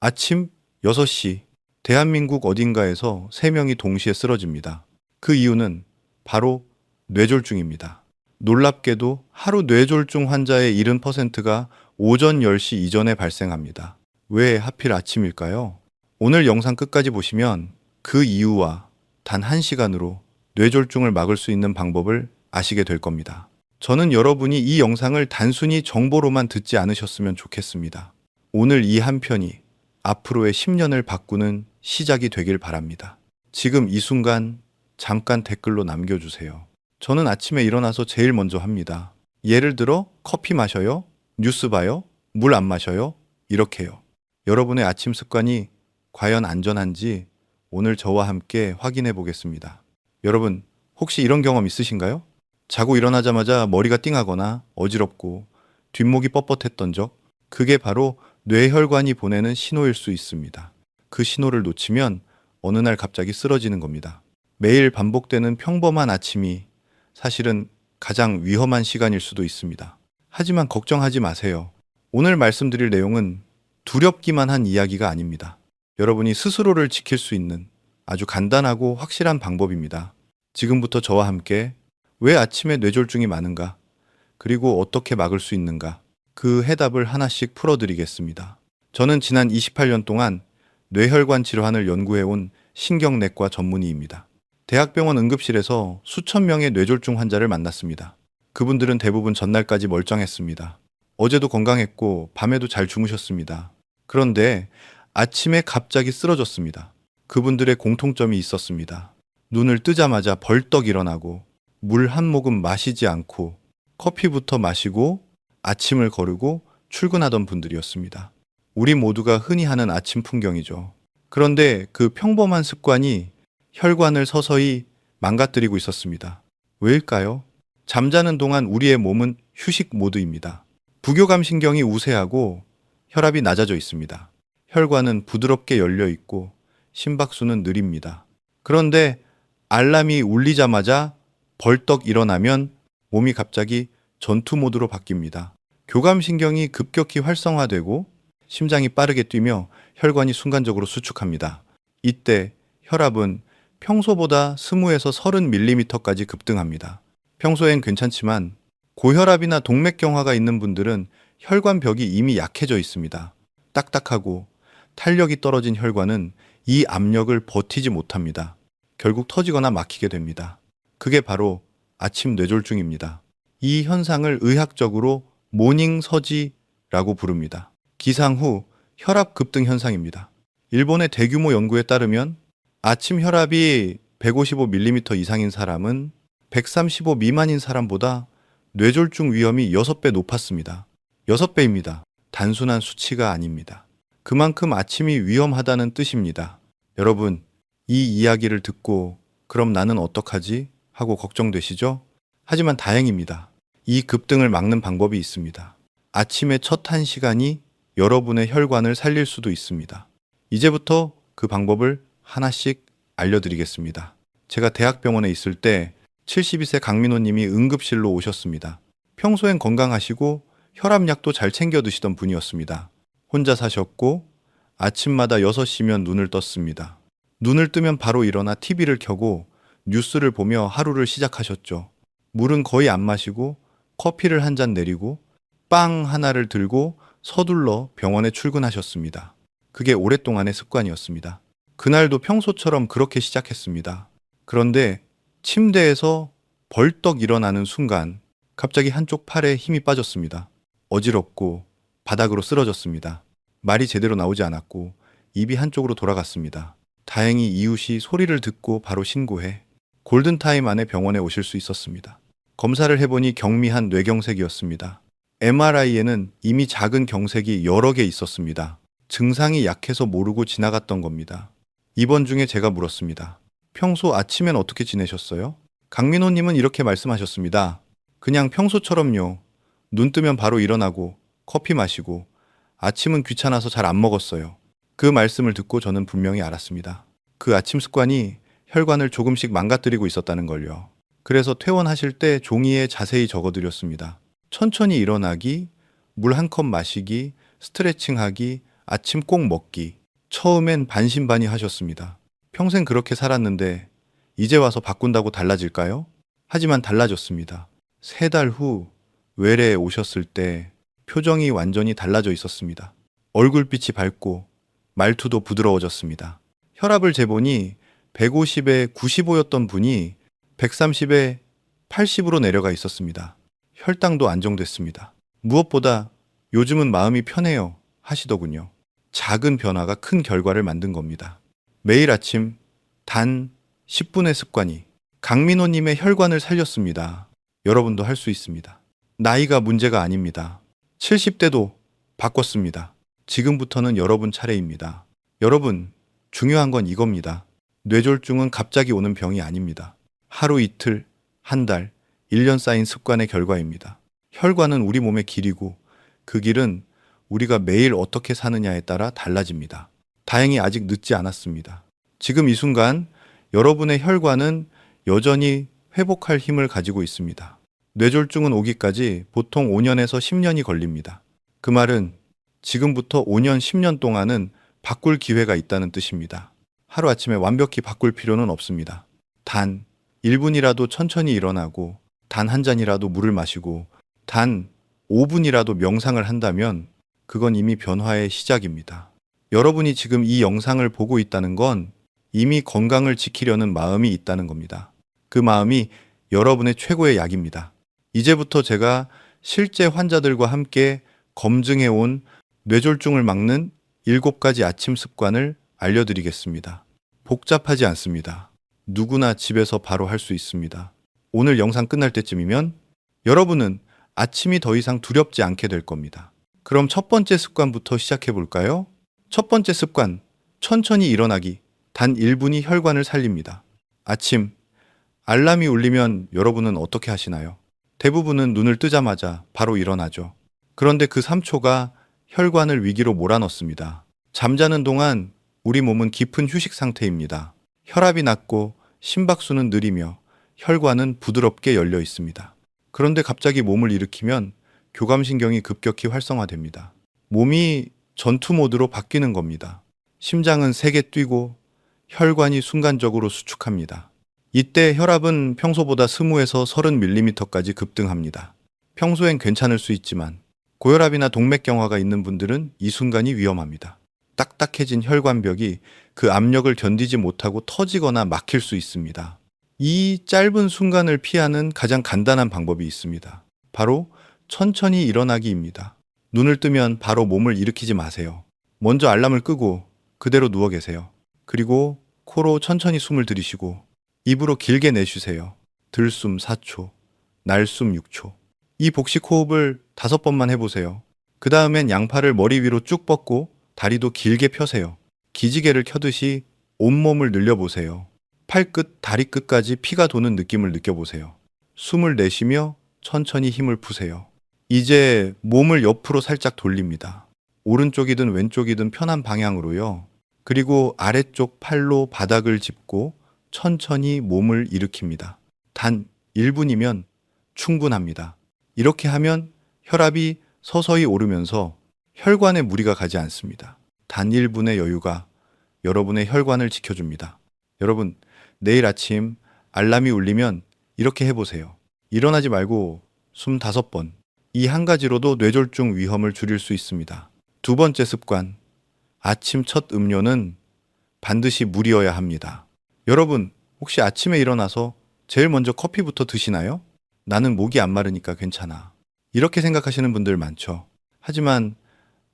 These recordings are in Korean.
아침 6시 대한민국 어딘가에서 3명이 동시에 쓰러집니다. 그 이유는 바로 뇌졸중입니다. 놀랍게도 하루 뇌졸중 환자의 70%가 오전 10시 이전에 발생합니다. 왜 하필 아침일까요? 오늘 영상 끝까지 보시면 그 이유와 단 1시간으로 뇌졸중을 막을 수 있는 방법을 아시게 될 겁니다. 저는 여러분이 이 영상을 단순히 정보로만 듣지 않으셨으면 좋겠습니다. 오늘 이 한 편이 앞으로의 10년을 바꾸는 시작이 되길 바랍니다. 지금 이 순간 잠깐 댓글로 남겨주세요. 저는 아침에 일어나서 제일 먼저 합니다. 예를 들어 커피 마셔요? 뉴스 봐요? 물 안 마셔요? 이렇게요. 여러분의 아침 습관이 과연 안전한지 오늘 저와 함께 확인해 보겠습니다. 여러분, 혹시 이런 경험 있으신가요? 자고 일어나자마자 머리가 띵하거나 어지럽고 뒷목이 뻣뻣했던 적, 그게 바로 뇌혈관이 보내는 신호일 수 있습니다. 그 신호를 놓치면 어느 날 갑자기 쓰러지는 겁니다. 매일 반복되는 평범한 아침이 사실은 가장 위험한 시간일 수도 있습니다. 하지만 걱정하지 마세요. 오늘 말씀드릴 내용은 두렵기만 한 이야기가 아닙니다. 여러분이 스스로를 지킬 수 있는 아주 간단하고 확실한 방법입니다. 지금부터 저와 함께 왜 아침에 뇌졸중이 많은가, 그리고 어떻게 막을 수 있는가, 그 해답을 하나씩 풀어드리겠습니다. 저는 지난 28년 동안 뇌혈관 질환을 연구해온 신경내과 전문의입니다. 대학병원 응급실에서 수천 명의 뇌졸중 환자를 만났습니다. 그분들은 대부분 전날까지 멀쩡했습니다. 어제도 건강했고 밤에도 잘 주무셨습니다. 그런데 아침에 갑자기 쓰러졌습니다. 그분들의 공통점이 있었습니다. 눈을 뜨자마자 벌떡 일어나고 물 한 모금 마시지 않고 커피부터 마시고 아침을 거르고 출근하던 분들이었습니다. 우리 모두가 흔히 하는 아침 풍경이죠. 그런데 그 평범한 습관이 혈관을 서서히 망가뜨리고 있었습니다. 왜일까요? 잠자는 동안 우리의 몸은 휴식 모드입니다. 부교감 신경이 우세하고 혈압이 낮아져 있습니다. 혈관은 부드럽게 열려 있고 심박수는 느립니다. 그런데 알람이 울리자마자 벌떡 일어나면 몸이 갑자기 전투 모드로 바뀝니다. 교감신경이 급격히 활성화되고 심장이 빠르게 뛰며 혈관이 순간적으로 수축합니다. 이때 혈압은 평소보다 20에서 30mm까지 급등합니다. 평소엔 괜찮지만 고혈압이나 동맥경화가 있는 분들은 혈관벽이 이미 약해져 있습니다. 딱딱하고 탄력이 떨어진 혈관은 이 압력을 버티지 못합니다. 결국 터지거나 막히게 됩니다. 그게 바로 아침 뇌졸중입니다. 이 현상을 의학적으로 모닝 서지라고 부릅니다. 기상 후 혈압 급등 현상입니다. 일본의 대규모 연구에 따르면 아침 혈압이 155mm 이상인 사람은 135 미만인 사람보다 뇌졸중 위험이 6배 높았습니다. 6배입니다. 단순한 수치가 아닙니다. 그만큼 아침이 위험하다는 뜻입니다. 여러분, 이 이야기를 듣고 그럼 나는 어떡하지? 하고 걱정되시죠? 하지만 다행입니다. 이 급등을 막는 방법이 있습니다. 아침의 첫 1시간이 여러분의 혈관을 살릴 수도 있습니다. 이제부터 그 방법을 하나씩 알려드리겠습니다. 제가 대학병원에 있을 때 72세 강민호님이 응급실로 오셨습니다. 평소엔 건강하시고 혈압약도 잘 챙겨 드시던 분이었습니다. 혼자 사셨고 아침마다 6시면 눈을 떴습니다. 눈을 뜨면 바로 일어나 TV를 켜고 뉴스를 보며 하루를 시작하셨죠. 물은 거의 안 마시고 커피를 한 잔 내리고 빵 하나를 들고 서둘러 병원에 출근하셨습니다. 그게 오랫동안의 습관이었습니다. 그날도 평소처럼 그렇게 시작했습니다. 그런데 침대에서 벌떡 일어나는 순간 갑자기 한쪽 팔에 힘이 빠졌습니다. 어지럽고 바닥으로 쓰러졌습니다. 말이 제대로 나오지 않았고 입이 한쪽으로 돌아갔습니다. 다행히 이웃이 소리를 듣고 바로 신고해 골든타임 안에 병원에 오실 수 있었습니다. 검사를 해보니 경미한 뇌경색이었습니다. MRI에는 이미 작은 경색이 여러 개 있었습니다. 증상이 약해서 모르고 지나갔던 겁니다. 입원 중에 제가 물었습니다. 평소 아침엔 어떻게 지내셨어요? 강민호님은 이렇게 말씀하셨습니다. 그냥 평소처럼요. 눈 뜨면 바로 일어나고 커피 마시고 아침은 귀찮아서 잘 안 먹었어요. 그 말씀을 듣고 저는 분명히 알았습니다. 그 아침 습관이 혈관을 조금씩 망가뜨리고 있었다는 걸요. 그래서 퇴원하실 때 종이에 자세히 적어드렸습니다. 천천히 일어나기, 물 한 컵 마시기, 스트레칭하기, 아침 꼭 먹기. 처음엔 반신반의하셨습니다. 평생 그렇게 살았는데 이제 와서 바꾼다고 달라질까요? 하지만 달라졌습니다. 3달 후 외래에 오셨을 때 표정이 완전히 달라져 있었습니다. 얼굴빛이 밝고 말투도 부드러워졌습니다. 혈압을 재보니 150에 95였던 분이 130에 80으로 내려가 있었습니다. 혈당도 안정됐습니다. 무엇보다 요즘은 마음이 편해요 하시더군요. 작은 변화가 큰 결과를 만든 겁니다. 매일 아침 단 10분의 습관이 강민호님의 혈관을 살렸습니다. 여러분도 할 수 있습니다. 나이가 문제가 아닙니다. 70대도 바꿨습니다. 지금부터는 여러분 차례입니다. 여러분, 중요한 건 이겁니다. 뇌졸중은 갑자기 오는 병이 아닙니다. 하루 이틀, 한 달, 1년 쌓인 습관의 결과입니다. 혈관은 우리 몸의 길이고 그 길은 우리가 매일 어떻게 사느냐에 따라 달라집니다. 다행히 아직 늦지 않았습니다. 지금 이 순간 여러분의 혈관은 여전히 회복할 힘을 가지고 있습니다. 뇌졸중은 오기까지 보통 5년에서 10년이 걸립니다. 그 말은 지금부터 5년, 10년 동안은 바꿀 기회가 있다는 뜻입니다. 하루아침에 완벽히 바꿀 필요는 없습니다. 단 1분이라도 천천히 일어나고 단 한 잔이라도 물을 마시고 단 5분이라도 명상을 한다면 그건 이미 변화의 시작입니다. 여러분이 지금 이 영상을 보고 있다는 건 이미 건강을 지키려는 마음이 있다는 겁니다. 그 마음이 여러분의 최고의 약입니다. 이제부터 제가 실제 환자들과 함께 검증해온 뇌졸중을 막는 7가지 아침 습관을 알려드리겠습니다. 복잡하지 않습니다. 누구나 집에서 바로 할 수 있습니다. 오늘 영상 끝날 때쯤이면 여러분은 아침이 더 이상 두렵지 않게 될 겁니다. 그럼 첫 번째 습관부터 시작해 볼까요? 첫 번째 습관, 천천히 일어나기. 단 1분이 혈관을 살립니다. 아침, 알람이 울리면 여러분은 어떻게 하시나요? 대부분은 눈을 뜨자마자 바로 일어나죠. 그런데 그 3초가 혈관을 위기로 몰아넣습니다. 잠자는 동안 우리 몸은 깊은 휴식 상태입니다. 혈압이 낮고 심박수는 느리며 혈관은 부드럽게 열려 있습니다. 그런데 갑자기 몸을 일으키면 교감신경이 급격히 활성화됩니다. 몸이 전투 모드로 바뀌는 겁니다. 심장은 세게 뛰고 혈관이 순간적으로 수축합니다. 이때 혈압은 평소보다 20에서 30mm까지 급등합니다. 평소엔 괜찮을 수 있지만 고혈압이나 동맥경화가 있는 분들은 이 순간이 위험합니다. 딱딱해진 혈관벽이 그 압력을 견디지 못하고 터지거나 막힐 수 있습니다. 이 짧은 순간을 피하는 가장 간단한 방법이 있습니다. 바로 천천히 일어나기입니다. 눈을 뜨면 바로 몸을 일으키지 마세요. 먼저 알람을 끄고 그대로 누워 계세요. 그리고 코로 천천히 숨을 들이쉬고 입으로 길게 내쉬세요. 들숨 4초, 날숨 6초. 이 복식 호흡을 5번만 해보세요. 그 다음엔 양팔을 머리 위로 쭉 뻗고 다리도 길게 펴세요. 기지개를 켜듯이 온몸을 늘려보세요. 팔끝, 다리 끝까지 피가 도는 느낌을 느껴보세요. 숨을 내쉬며 천천히 힘을 푸세요. 이제 몸을 옆으로 살짝 돌립니다. 오른쪽이든 왼쪽이든 편한 방향으로요. 그리고 아래쪽 팔로 바닥을 짚고 천천히 몸을 일으킵니다. 단 1분이면 충분합니다. 이렇게 하면 혈압이 서서히 오르면서 혈관에 무리가 가지 않습니다. 단 1분의 여유가 여러분의 혈관을 지켜줍니다. 여러분, 내일 아침 알람이 울리면 이렇게 해보세요. 일어나지 말고 숨 5번. 이 한 가지로도 뇌졸중 위험을 줄일 수 있습니다. 두 번째 습관, 아침 첫 음료는 반드시 물이어야 합니다. 여러분, 혹시 아침에 일어나서 제일 먼저 커피부터 드시나요? 나는 목이 안 마르니까 괜찮아. 이렇게 생각하시는 분들 많죠. 하지만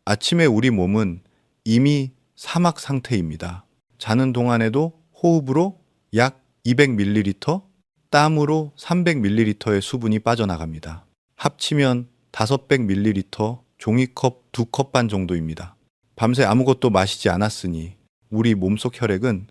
아침에 우리 몸은 이미 사막 상태입니다. 자는 동안에도 호흡으로 약 200ml, 땀으로 300ml의 수분이 빠져나갑니다. 합치면 500ml, 종이컵 2컵 반 정도입니다. 밤새 아무것도 마시지 않았으니 우리 몸속 혈액은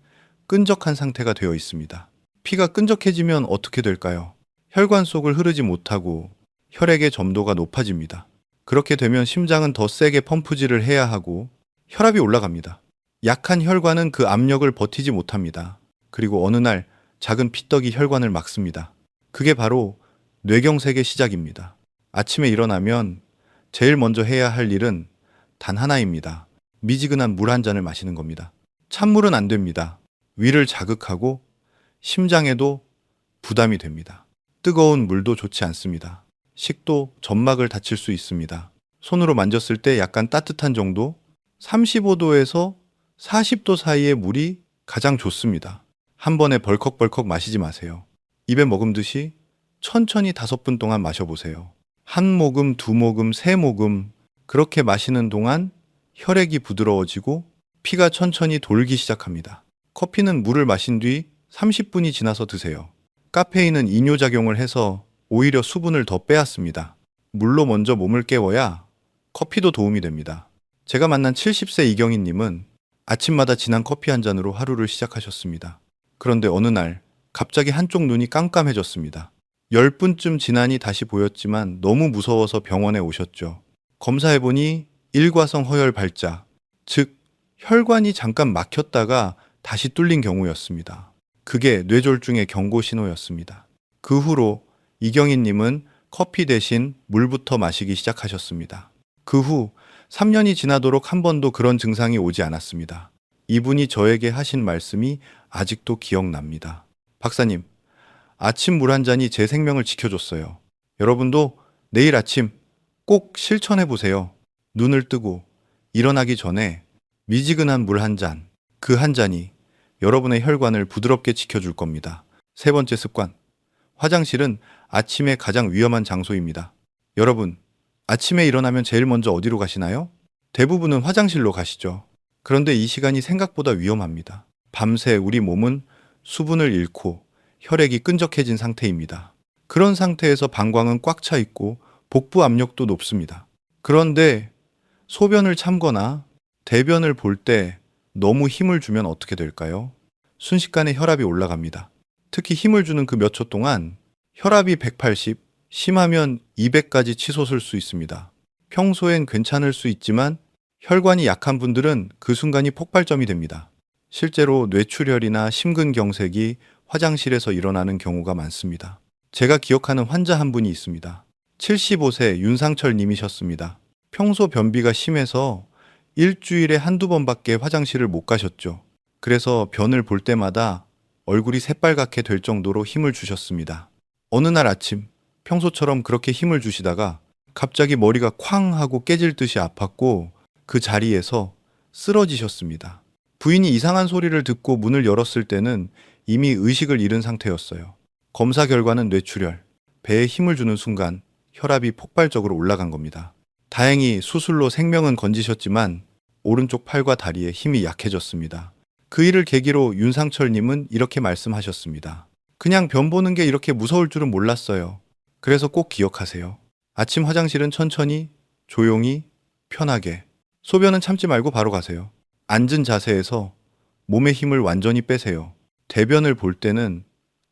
끈적한 상태가 되어 있습니다. 피가 끈적해지면 어떻게 될까요? 혈관 속을 흐르지 못하고 혈액의 점도가 높아집니다. 그렇게 되면 심장은 더 세게 펌프질을 해야 하고 혈압이 올라갑니다. 약한 혈관은 그 압력을 버티지 못합니다. 그리고 어느 날 작은 피떡이 혈관을 막습니다. 그게 바로 뇌경색의 시작입니다. 아침에 일어나면 제일 먼저 해야 할 일은 단 하나입니다. 미지근한 물 한 잔을 마시는 겁니다. 찬물은 안 됩니다. 위를 자극하고 심장에도 부담이 됩니다. 뜨거운 물도 좋지 않습니다. 식도 점막을 다칠 수 있습니다. 손으로 만졌을 때 약간 따뜻한 정도, 35도에서 40도 사이의 물이 가장 좋습니다. 한 번에 벌컥벌컥 마시지 마세요. 입에 머금듯이 천천히 5분 동안 마셔보세요. 한 모금, 두 모금, 세 모금 그렇게 마시는 동안 혈액이 부드러워지고 피가 천천히 돌기 시작합니다. 커피는 물을 마신 뒤 30분이 지나서 드세요. 카페인은 이뇨작용을 해서 오히려 수분을 더 빼앗습니다. 물로 먼저 몸을 깨워야 커피도 도움이 됩니다. 제가 만난 70세 이경희님은 아침마다 진한 커피 한 잔으로 하루를 시작하셨습니다. 그런데 어느 날 갑자기 한쪽 눈이 깜깜해졌습니다. 10분쯤 지나니 다시 보였지만 너무 무서워서 병원에 오셨죠. 검사해보니 일과성 허혈 발작, 즉 혈관이 잠깐 막혔다가 다시 뚫린 경우였습니다. 그게 뇌졸중의 경고 신호였습니다. 그 후로 이경희님은 커피 대신 물부터 마시기 시작하셨습니다. 그 후 3년이 지나도록 한 번도 그런 증상이 오지 않았습니다. 이분이 저에게 하신 말씀이 아직도 기억납니다. 박사님, 아침 물 한 잔이 제 생명을 지켜줬어요. 여러분도 내일 아침 꼭 실천해보세요. 눈을 뜨고 일어나기 전에 미지근한 물 한 잔, 그 한 잔이 여러분의 혈관을 부드럽게 지켜줄 겁니다. 세 번째 습관, 화장실은 아침에 가장 위험한 장소입니다. 여러분, 아침에 일어나면 제일 먼저 어디로 가시나요? 대부분은 화장실로 가시죠. 그런데 이 시간이 생각보다 위험합니다. 밤새 우리 몸은 수분을 잃고 혈액이 끈적해진 상태입니다. 그런 상태에서 방광은 꽉 차 있고 복부 압력도 높습니다. 그런데 소변을 참거나 대변을 볼 때 너무 힘을 주면 어떻게 될까요? 순식간에 혈압이 올라갑니다. 특히 힘을 주는 그 몇 초 동안 혈압이 180, 심하면 200까지 치솟을 수 있습니다. 평소엔 괜찮을 수 있지만 혈관이 약한 분들은 그 순간이 폭발점이 됩니다. 실제로 뇌출혈이나 심근경색이 화장실에서 일어나는 경우가 많습니다. 제가 기억하는 환자 한 분이 있습니다. 75세 윤상철 님이셨습니다. 평소 변비가 심해서 일주일에 한두 번밖에 화장실을 못 가셨죠. 그래서 변을 볼 때마다 얼굴이 새빨갛게 될 정도로 힘을 주셨습니다. 어느 날 아침 평소처럼 그렇게 힘을 주시다가 갑자기 머리가 쾅 하고 깨질 듯이 아팠고 그 자리에서 쓰러지셨습니다. 부인이 이상한 소리를 듣고 문을 열었을 때는 이미 의식을 잃은 상태였어요. 검사 결과는 뇌출혈, 배에 힘을 주는 순간 혈압이 폭발적으로 올라간 겁니다. 다행히 수술로 생명은 건지셨지만 오른쪽 팔과 다리에 힘이 약해졌습니다. 그 일을 계기로 윤상철님은 이렇게 말씀하셨습니다. 그냥 변 보는 게 이렇게 무서울 줄은 몰랐어요. 그래서 꼭 기억하세요. 아침 화장실은 천천히, 조용히, 편하게. 소변은 참지 말고 바로 가세요. 앉은 자세에서 몸의 힘을 완전히 빼세요. 대변을 볼 때는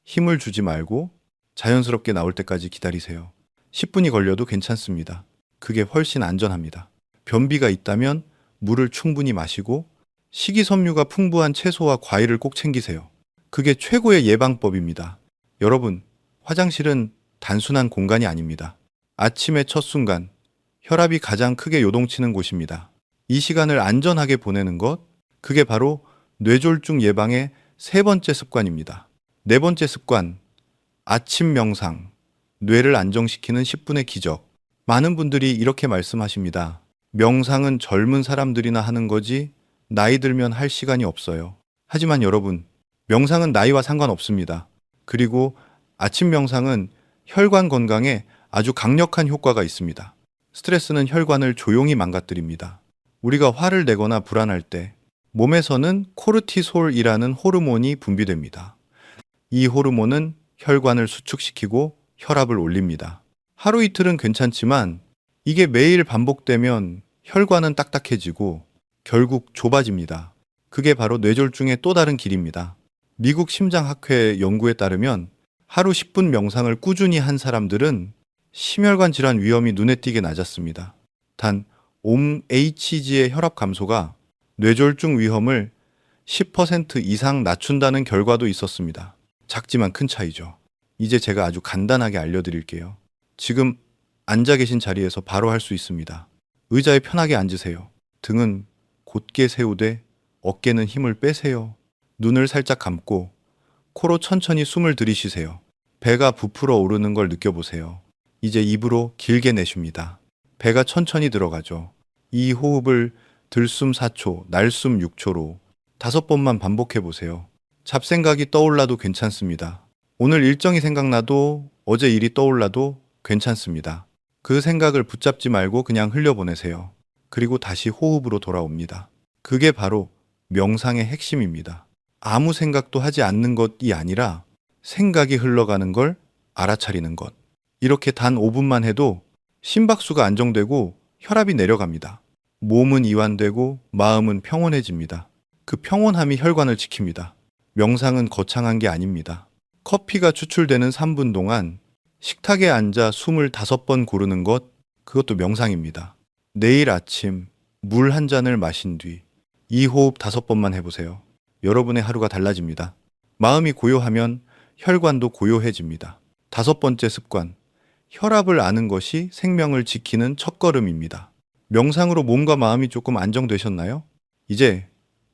힘을 주지 말고 자연스럽게 나올 때까지 기다리세요. 10분이 걸려도 괜찮습니다. 그게 훨씬 안전합니다. 변비가 있다면 물을 충분히 마시고 식이섬유가 풍부한 채소와 과일을 꼭 챙기세요. 그게 최고의 예방법입니다. 여러분, 화장실은 단순한 공간이 아닙니다. 아침의 첫 순간, 혈압이 가장 크게 요동치는 곳입니다. 이 시간을 안전하게 보내는 것, 그게 바로 뇌졸중 예방의 세 번째 습관입니다. 네 번째 습관, 아침 명상, 뇌를 안정시키는 10분의 기적. 많은 분들이 이렇게 말씀하십니다. 명상은 젊은 사람들이나 하는 거지 나이 들면 할 시간이 없어요. 하지만 여러분, 명상은 나이와 상관없습니다. 그리고 아침 명상은 혈관 건강에 아주 강력한 효과가 있습니다. 스트레스는 혈관을 조용히 망가뜨립니다. 우리가 화를 내거나 불안할 때 몸에서는 코르티솔이라는 호르몬이 분비됩니다. 이 호르몬은 혈관을 수축시키고 혈압을 올립니다. 하루 이틀은 괜찮지만 이게 매일 반복되면 혈관은 딱딱해지고 결국 좁아집니다. 그게 바로 뇌졸중의 또 다른 길입니다. 미국 심장학회 연구에 따르면 하루 10분 명상을 꾸준히 한 사람들은 심혈관 질환 위험이 눈에 띄게 낮았습니다. 단 OMHG의 혈압 감소가 뇌졸중 위험을 10% 이상 낮춘다는 결과도 있었습니다. 작지만 큰 차이죠. 이제 제가 아주 간단하게 알려드릴게요. 지금 앉아 계신 자리에서 바로 할 수 있습니다. 의자에 편하게 앉으세요. 등은 곧게 세우되 어깨는 힘을 빼세요. 눈을 살짝 감고 코로 천천히 숨을 들이쉬세요. 배가 부풀어 오르는 걸 느껴보세요. 이제 입으로 길게 내쉽니다. 배가 천천히 들어가죠. 이 호흡을 들숨 4초, 날숨 6초로 5번만 반복해 보세요. 잡생각이 떠올라도 괜찮습니다. 오늘 일정이 생각나도 어제 일이 떠올라도 괜찮습니다. 그 생각을 붙잡지 말고 그냥 흘려보내세요. 그리고 다시 호흡으로 돌아옵니다. 그게 바로 명상의 핵심입니다. 아무 생각도 하지 않는 것이 아니라 생각이 흘러가는 걸 알아차리는 것. 이렇게 단 5분만 해도 심박수가 안정되고 혈압이 내려갑니다. 몸은 이완되고 마음은 평온해집니다. 그 평온함이 혈관을 지킵니다. 명상은 거창한 게 아닙니다. 커피가 추출되는 3분 동안 식탁에 앉아 숨을 5번 고르는 것, 그것도 명상입니다. 내일 아침 물 한 잔을 마신 뒤 이 호흡 5번만 해보세요. 여러분의 하루가 달라집니다. 마음이 고요하면 혈관도 고요해집니다. 5번째 습관, 혈압을 아는 것이 생명을 지키는 첫걸음입니다. 명상으로 몸과 마음이 조금 안정되셨나요? 이제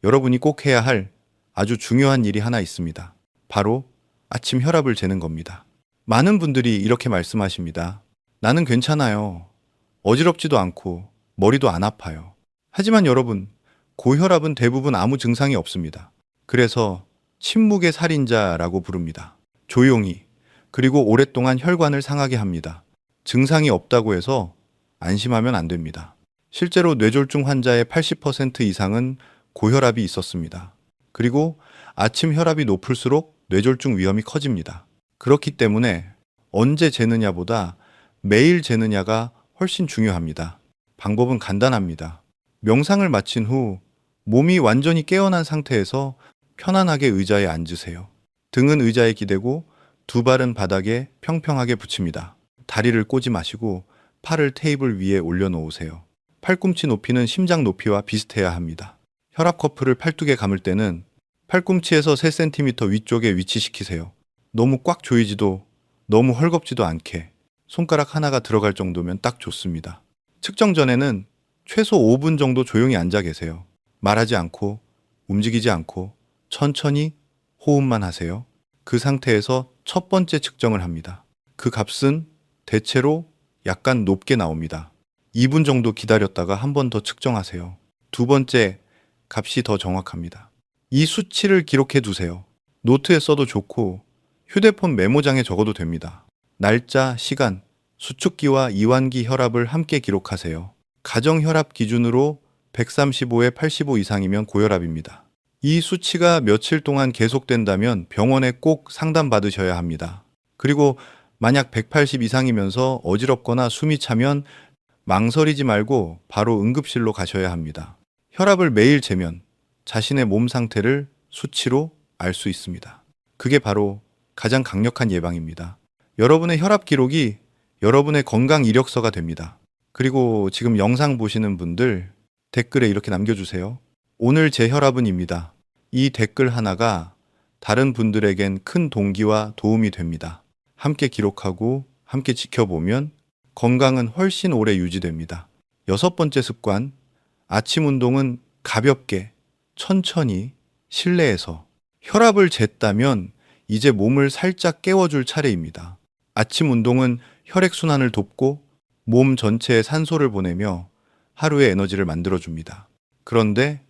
여러분이 꼭 해야 할 아주 중요한 일이 하나 있습니다. 바로 아침 혈압을 재는 겁니다. 많은 분들이 이렇게 말씀하십니다. 나는 괜찮아요. 어지럽지도 않고 머리도 안 아파요. 하지만 여러분, 고혈압은 대부분 아무 증상이 없습니다. 그래서 침묵의 살인자라고 부릅니다. 조용히, 그리고 오랫동안 혈관을 상하게 합니다. 증상이 없다고 해서 안심하면 안 됩니다. 실제로 뇌졸중 환자의 80% 이상은 고혈압이 있었습니다. 그리고 아침 혈압이 높을수록 뇌졸중 위험이 커집니다. 그렇기 때문에 언제 재느냐보다 매일 재느냐가 훨씬 중요합니다. 방법은 간단합니다. 명상을 마친 후 몸이 완전히 깨어난 상태에서 편안하게 의자에 앉으세요. 등은 의자에 기대고 두 발은 바닥에 평평하게 붙입니다. 다리를 꼬지 마시고 팔을 테이블 위에 올려놓으세요. 팔꿈치 높이는 심장 높이와 비슷해야 합니다. 혈압 커플을 팔뚝에 감을 때는 팔꿈치에서 3cm 위쪽에 위치시키세요. 너무 꽉 조이지도 너무 헐겁지도 않게 손가락 하나가 들어갈 정도면 딱 좋습니다. 측정 전에는 최소 5분 정도 조용히 앉아 계세요. 말하지 않고 움직이지 않고 천천히 호흡만 하세요. 그 상태에서 첫 번째 측정을 합니다. 그 값은 대체로 약간 높게 나옵니다. 2분 정도 기다렸다가 한 번 더 측정하세요. 두 번째 값이 더 정확합니다. 이 수치를 기록해 두세요. 노트에 써도 좋고 휴대폰 메모장에 적어도 됩니다. 날짜, 시간, 수축기와 이완기 혈압을 함께 기록하세요. 가정 혈압 기준으로 135에 85 이상이면 고혈압입니다. 이 수치가 며칠 동안 계속된다면 병원에 꼭 상담받으셔야 합니다. 그리고 만약 180 이상이면서 어지럽거나 숨이 차면 망설이지 말고 바로 응급실로 가셔야 합니다. 혈압을 매일 재면 자신의 몸 상태를 수치로 알 수 있습니다. 그게 바로 가장 강력한 예방입니다. 여러분의 혈압 기록이 여러분의 건강 이력서가 됩니다. 그리고 지금 영상 보시는 분들 댓글에 이렇게 남겨주세요. 오늘 제 혈압은입니다. 이 댓글 하나가 다른 분들에겐 큰 동기와 도움이 됩니다. 함께 기록하고 함께 지켜보면 건강은 훨씬 오래 유지됩니다. 6번째 습관, 아침 운동은 가볍게, 천천히, 실내에서. 혈압을 쟀다면 이제 몸을 살짝 깨워줄 차례입니다. 아침 운동은 혈액순환을 돕고 몸 전체에 산소를 보내며 하루의 에너지를 만들어줍니다. 그런데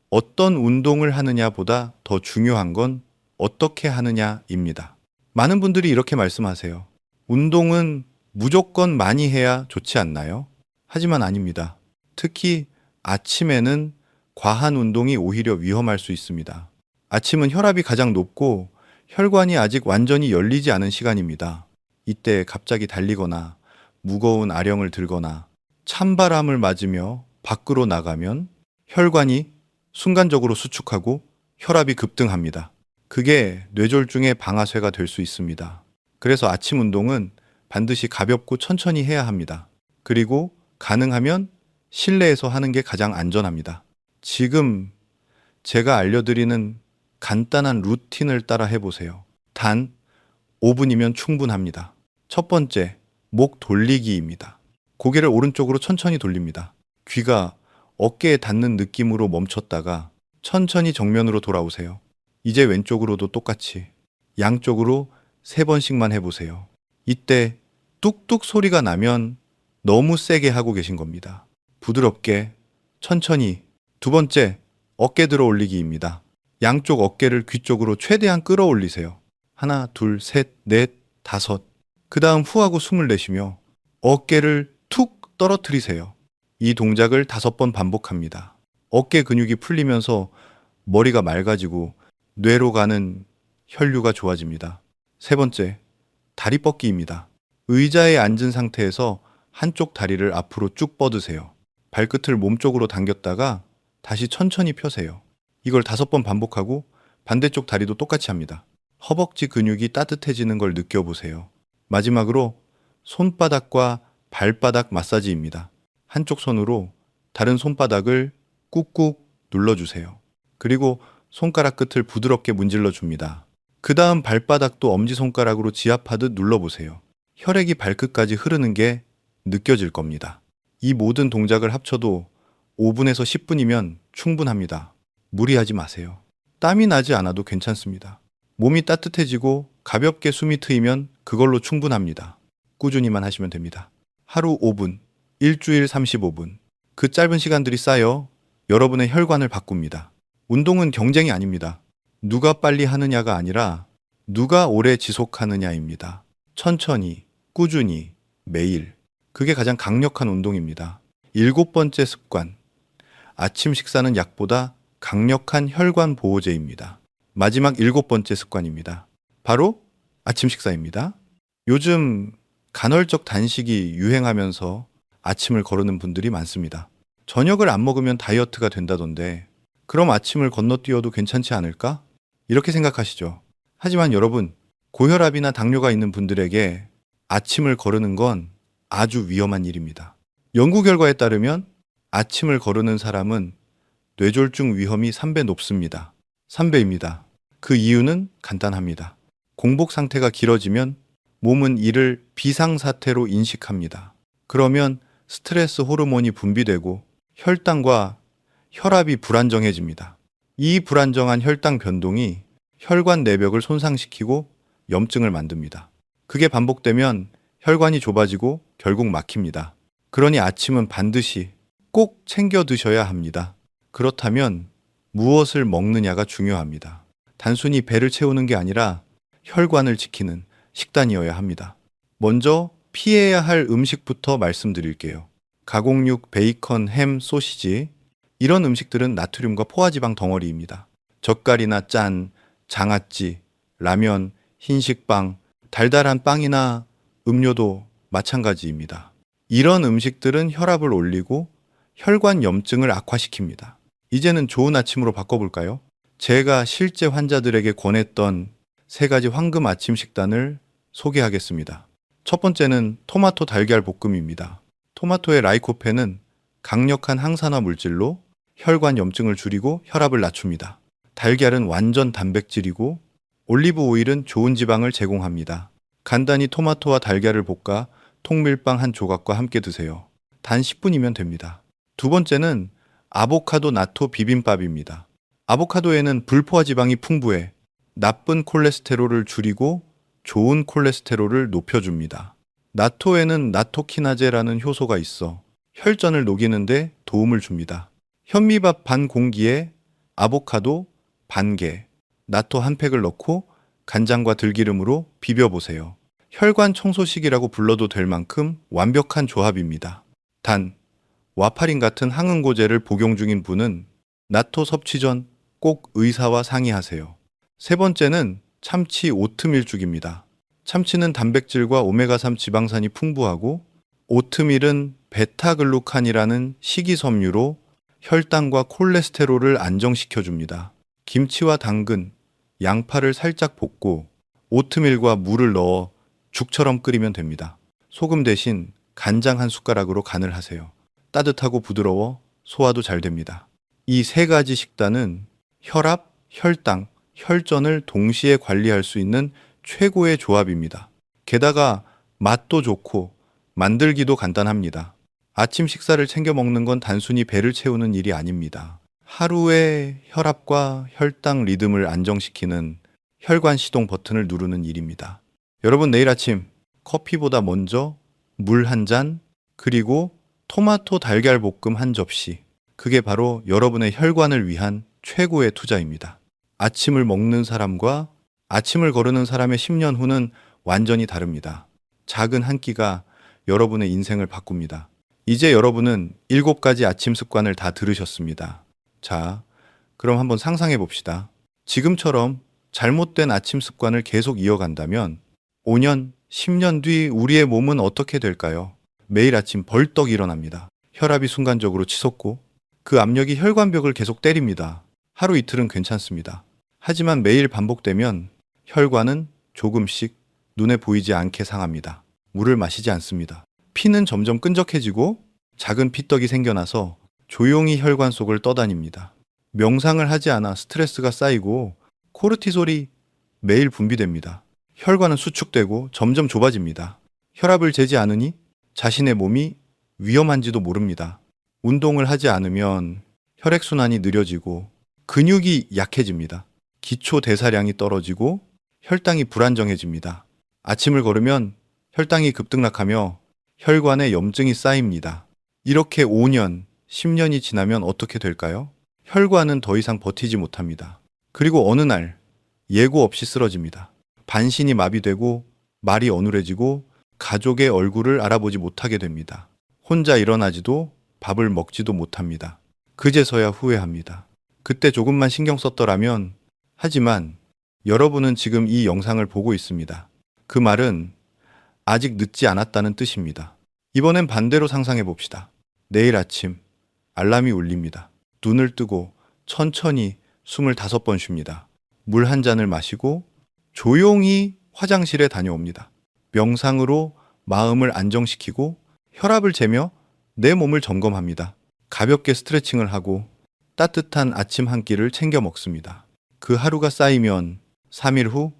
어떤 운동을 하느냐보다 더 중요한 건 어떻게 하느냐입니다. 많은 분들이 이렇게 말씀하세요. 운동은 무조건 많이 해야 좋지 않나요? 하지만 아닙니다. 특히 아침에는 과한 운동이 오히려 위험할 수 있습니다. 아침은 혈압이 가장 높고 혈관이 아직 완전히 열리지 않은 시간입니다. 이때 갑자기 달리거나 무거운 아령을 들거나 찬바람을 맞으며 밖으로 나가면 혈관이 순간적으로 수축하고 혈압이 급등합니다. 그게 뇌졸중의 방아쇠가 될 수 있습니다. 그래서 아침 운동은 반드시 가볍고 천천히 해야 합니다. 그리고 가능하면 실내에서 하는 게 가장 안전합니다. 지금 제가 알려드리는 간단한 루틴을 따라 해보세요. 단 5분이면 충분합니다. 첫 번째, 목 돌리기입니다. 고개를 오른쪽으로 천천히 돌립니다. 귀가 어깨에 닿는 느낌으로 멈췄다가 천천히 정면으로 돌아오세요. 이제 왼쪽으로도 똑같이 양쪽으로 3번씩만 해보세요. 이때 뚝뚝 소리가 나면 너무 세게 하고 계신 겁니다. 부드럽게 천천히. 2번째, 어깨 들어 올리기입니다. 양쪽 어깨를 귀 쪽으로 최대한 끌어올리세요. 하나, 둘, 셋, 넷, 다섯. 그 다음 후하고 숨을 내쉬며 어깨를 툭 떨어뜨리세요. 이 동작을 5번 반복합니다. 어깨 근육이 풀리면서 머리가 맑아지고 뇌로 가는 혈류가 좋아집니다. 3번째, 다리 뻗기입니다. 의자에 앉은 상태에서 한쪽 다리를 앞으로 쭉 뻗으세요. 발끝을 몸쪽으로 당겼다가 다시 천천히 펴세요. 이걸 5번 반복하고 반대쪽 다리도 똑같이 합니다. 허벅지 근육이 따뜻해지는 걸 느껴보세요. 마지막으로 손바닥과 발바닥 마사지입니다. 한쪽 손으로 다른 손바닥을 꾹꾹 눌러주세요. 그리고 손가락 끝을 부드럽게 문질러 줍니다. 그 다음 발바닥도 엄지손가락으로 지압하듯 눌러보세요. 혈액이 발끝까지 흐르는 게 느껴질 겁니다. 이 모든 동작을 합쳐도 5분에서 10분이면 충분합니다. 무리하지 마세요. 땀이 나지 않아도 괜찮습니다. 몸이 따뜻해지고 가볍게 숨이 트이면 그걸로 충분합니다. 꾸준히만 하시면 됩니다. 하루 5분, 일주일 35분. 그 짧은 시간들이 쌓여 여러분의 혈관을 바꿉니다. 운동은 경쟁이 아닙니다. 누가 빨리 하느냐가 아니라 누가 오래 지속하느냐입니다. 천천히, 꾸준히, 매일. 그게 가장 강력한 운동입니다. 7번째 습관. 아침 식사는 약보다 강력한 혈관 보호제입니다. 마지막 7번째 습관입니다. 바로 아침 식사입니다. 요즘 간헐적 단식이 유행하면서 아침을 거르는 분들이 많습니다. 저녁을 안 먹으면 다이어트가 된다던데 그럼 아침을 건너뛰어도 괜찮지 않을까? 이렇게 생각하시죠. 하지만 여러분, 고혈압이나 당뇨가 있는 분들에게 아침을 거르는 건 아주 위험한 일입니다. 연구 결과에 따르면 아침을 거르는 사람은 뇌졸중 위험이 3배 높습니다. 3배입니다. 그 이유는 간단합니다. 공복 상태가 길어지면 몸은 이를 비상사태로 인식합니다. 그러면 스트레스 호르몬이 분비되고 혈당과 혈압이 불안정해집니다. 이 불안정한 혈당 변동이 혈관 내벽을 손상시키고 염증을 만듭니다. 그게 반복되면 혈관이 좁아지고 결국 막힙니다. 그러니 아침은 반드시 꼭 챙겨 드셔야 합니다. 그렇다면 무엇을 먹느냐가 중요합니다. 단순히 배를 채우는 게 아니라 혈관을 지키는 식단이어야 합니다. 먼저 피해야 할 음식부터 말씀드릴게요. 가공육, 베이컨, 햄, 소시지 이런 음식들은 나트륨과 포화지방 덩어리입니다. 젓갈이나 짠, 장아찌, 라면, 흰식빵, 달달한 빵이나 음료도 마찬가지입니다. 이런 음식들은 혈압을 올리고 혈관 염증을 악화시킵니다. 이제는 좋은 아침으로 바꿔볼까요? 제가 실제 환자들에게 권했던 3가지 황금 아침 식단을 소개하겠습니다. 첫 번째는 토마토 달걀 볶음입니다. 토마토의 라이코펜은 강력한 항산화 물질로 혈관 염증을 줄이고 혈압을 낮춥니다. 달걀은 완전 단백질이고 올리브 오일은 좋은 지방을 제공합니다. 간단히 토마토와 달걀을 볶아 통밀빵 한 조각과 함께 드세요. 단 10분이면 됩니다. 두 번째는 아보카도 나토 비빔밥입니다. 아보카도에는 불포화 지방이 풍부해 나쁜 콜레스테롤을 줄이고 좋은 콜레스테롤을 높여줍니다. 나토에는 나토키나제라는 효소가 있어 혈전을 녹이는데 도움을 줍니다. 현미밥 반 공기에 아보카도 반 개, 나토 한 팩을 넣고 간장과 들기름으로 비벼보세요. 혈관 청소식이라고 불러도 될 만큼 완벽한 조합입니다. 단, 와파린 같은 항응고제를 복용 중인 분은 나토 섭취 전 꼭 의사와 상의하세요. 세 번째는 참치 오트밀죽입니다. 참치는 단백질과 오메가3 지방산이 풍부하고 오트밀은 베타글루칸이라는 식이섬유로 혈당과 콜레스테롤을 안정시켜줍니다. 김치와 당근, 양파를 살짝 볶고 오트밀과 물을 넣어 죽처럼 끓이면 됩니다. 소금 대신 간장 한 숟가락으로 간을 하세요. 따뜻하고 부드러워 소화도 잘 됩니다. 이 3가지 식단은 혈압, 혈당, 혈전을 동시에 관리할 수 있는 최고의 조합입니다. 게다가 맛도 좋고 만들기도 간단합니다. 아침 식사를 챙겨 먹는 건 단순히 배를 채우는 일이 아닙니다. 하루의 혈압과 혈당 리듬을 안정시키는 혈관 시동 버튼을 누르는 일입니다. 여러분, 내일 아침 커피보다 먼저 물 한 잔, 그리고 토마토 달걀 볶음 한 접시. 그게 바로 여러분의 혈관을 위한 최고의 투자입니다. 아침을 먹는 사람과 아침을 거르는 사람의 10년 후는 완전히 다릅니다. 작은 한 끼가 여러분의 인생을 바꿉니다. 이제 여러분은 7가지 아침 습관을 다 들으셨습니다. 자, 그럼 한번 상상해 봅시다. 지금처럼 잘못된 아침 습관을 계속 이어간다면 5년, 10년 뒤 우리의 몸은 어떻게 될까요? 매일 아침 벌떡 일어납니다. 혈압이 순간적으로 치솟고 그 압력이 혈관벽을 계속 때립니다. 하루 이틀은 괜찮습니다. 하지만 매일 반복되면 혈관은 조금씩 눈에 보이지 않게 상합니다. 물을 마시지 않습니다. 피는 점점 끈적해지고 작은 피떡이 생겨나서 조용히 혈관 속을 떠다닙니다. 명상을 하지 않아 스트레스가 쌓이고 코르티솔이 매일 분비됩니다. 혈관은 수축되고 점점 좁아집니다. 혈압을 재지 않으니 자신의 몸이 위험한지도 모릅니다. 운동을 하지 않으면 혈액순환이 느려지고 근육이 약해집니다. 기초 대사량이 떨어지고 혈당이 불안정해집니다. 아침을 걸으면 혈당이 급등락하며 혈관에 염증이 쌓입니다. 이렇게 5년, 10년이 지나면 어떻게 될까요? 혈관은 더 이상 버티지 못합니다. 그리고 어느 날 예고 없이 쓰러집니다. 반신이 마비되고 말이 어눌해지고 가족의 얼굴을 알아보지 못하게 됩니다. 혼자 일어나지도 밥을 먹지도 못합니다. 그제서야 후회합니다. 그때 조금만 신경 썼더라면. 하지만 여러분은 지금 이 영상을 보고 있습니다. 그 말은 아직 늦지 않았다는 뜻입니다. 이번엔 반대로 상상해 봅시다. 내일 아침 알람이 울립니다. 눈을 뜨고 천천히 25번 쉽니다. 물 한 잔을 마시고 조용히 화장실에 다녀옵니다. 명상으로 마음을 안정시키고 혈압을 재며 내 몸을 점검합니다. 가볍게 스트레칭을 하고 따뜻한 아침 한 끼를 챙겨 먹습니다. 그 하루가 쌓이면 3일 후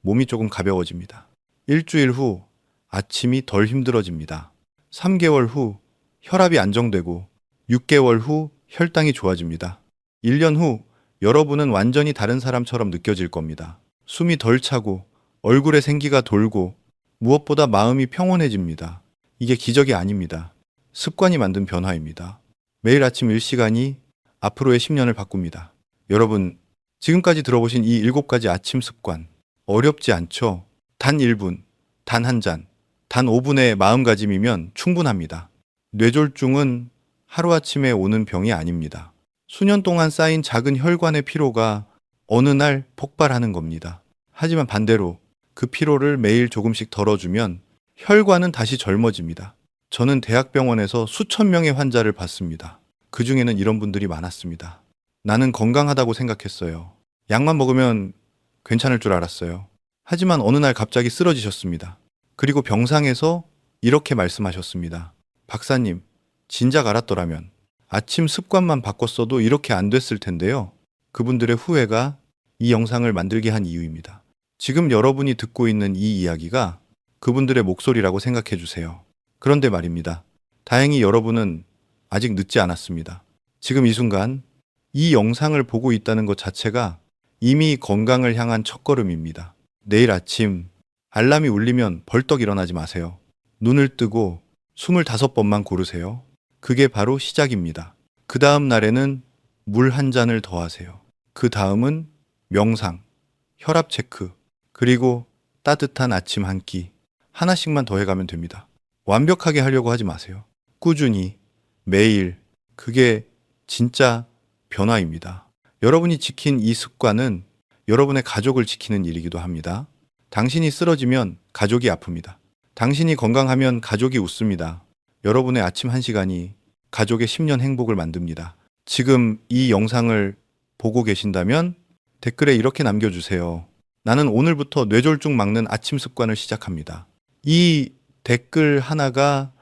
몸이 조금 가벼워집니다. 일주일 후 아침이 덜 힘들어집니다. 3개월 후 혈압이 안정되고 6개월 후 혈당이 좋아집니다. 1년 후 여러분은 완전히 다른 사람처럼 느껴질 겁니다. 숨이 덜 차고 얼굴에 생기가 돌고 무엇보다 마음이 평온해집니다. 이게 기적이 아닙니다. 습관이 만든 변화입니다. 매일 아침 1시간이 앞으로의 10년을 바꿉니다. 여러분, 지금까지 들어보신 이 7가지 아침 습관 어렵지 않죠? 단 1분, 단 한 잔, 단 5분의 마음가짐이면 충분합니다. 뇌졸중은 하루아침에 오는 병이 아닙니다. 수년 동안 쌓인 작은 혈관의 피로가 어느 날 폭발하는 겁니다. 하지만 반대로 그 피로를 매일 조금씩 덜어주면 혈관은 다시 젊어집니다. 저는 대학병원에서 수천 명의 환자를 봤습니다. 그 중에는 이런 분들이 많았습니다. 나는 건강하다고 생각했어요. 약만 먹으면 괜찮을 줄 알았어요. 하지만 어느 날 갑자기 쓰러지셨습니다. 그리고 병상에서 이렇게 말씀하셨습니다. 박사님, 진작 알았더라면 아침 습관만 바꿨어도 이렇게 안 됐을 텐데요. 그분들의 후회가 이 영상을 만들게 한 이유입니다. 지금 여러분이 듣고 있는 이 이야기가 그분들의 목소리라고 생각해 주세요. 그런데 말입니다. 다행히 여러분은 아직 늦지 않았습니다. 지금 이 순간 이 영상을 보고 있다는 것 자체가 이미 건강을 향한 첫걸음입니다. 내일 아침 알람이 울리면 벌떡 일어나지 마세요. 눈을 뜨고 25번만 고르세요. 그게 바로 시작입니다. 그 다음 날에는 물 한 잔을 더 하세요. 그 다음은 명상, 혈압 체크, 그리고 따뜻한 아침 한 끼. 하나씩만 더 해가면 됩니다. 완벽하게 하려고 하지 마세요. 꾸준히, 매일, 그게 진짜 변화입니다. 여러분이 지킨 이 습관은 여러분의 가족을 지키는 일이기도 합니다. 당신이 쓰러지면 가족이 아픕니다. 당신이 건강하면 가족이 웃습니다. 여러분의 아침 1시간이 가족의 10년 행복을 만듭니다. 지금 이 영상을 보고 계신다면 댓글에 이렇게 남겨주세요. 나는 오늘부터 뇌졸중 막는 아침 습관을 시작합니다. 이 댓글 하나가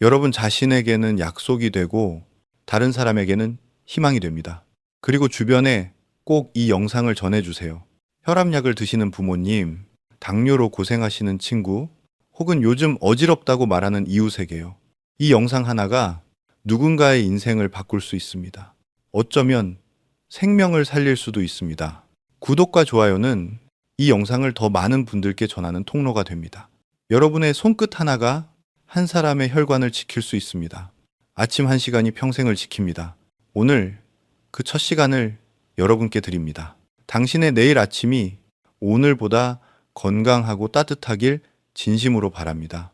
여러분 자신에게는 약속이 되고 다른 사람에게는 희망이 됩니다. 그리고 주변에 꼭 이 영상을 전해주세요. 혈압약을 드시는 부모님, 당뇨로 고생하시는 친구, 혹은 요즘 어지럽다고 말하는 이웃에게요. 이 영상 하나가 누군가의 인생을 바꿀 수 있습니다. 어쩌면 생명을 살릴 수도 있습니다. 구독과 좋아요는 이 영상을 더 많은 분들께 전하는 통로가 됩니다. 여러분의 손끝 하나가 한 사람의 혈관을 지킬 수 있습니다. 아침 1시간이 평생을 지킵니다. 오늘 그 첫 시간을 여러분께 드립니다. 당신의 내일 아침이 오늘보다 건강하고 따뜻하길 진심으로 바랍니다.